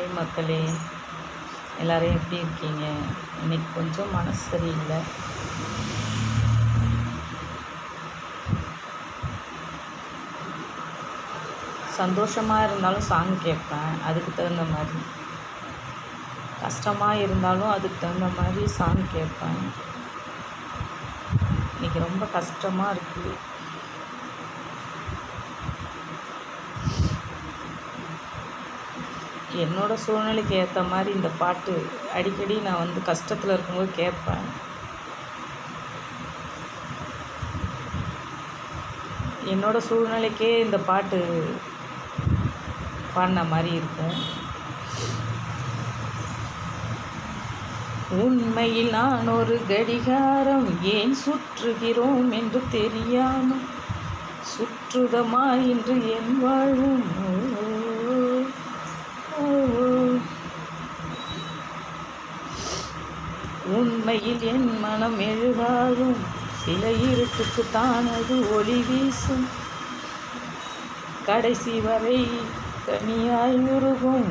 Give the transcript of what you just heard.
Hi மக்களே, எல்லோரும் எப்படி இருக்கீங்க? இன்றைக்கி கொஞ்சம் மனசு சரியில்லை. சந்தோஷமாக இருந்தாலும் சாங் கேட்பேன், அதுக்கு தகுந்த மாதிரி. கஷ்டமாக இருந்தாலும் அதுக்கு தகுந்த மாதிரி சாங் கேட்பேன். இன்றைக்கி ரொம்ப கஷ்டமாக இருக்குது. என்னோடய சூழ்நிலைக்கு ஏற்ற மாதிரி இந்த பாட்டு அடிக்கடி நான் கஷ்டத்தில் இருக்கும்போது கேட்பேன். என்னோடய சூழ்நிலைக்கே இந்த பாட்டு பாடின மாதிரி இருக்கும். உண்மையில் நான் ஒரு கடிகாரம், ஏன் சுற்றுகிறோம் என்று தெரியாமல் சுற்றுதமா இன்று என் வாழ்வும். உண்மையில் என் மனம் எழுதாலும் சில இருட்டுக்கு தான் அது ஒளி வீசும். கடைசி வரை தனியாய் உருகும்.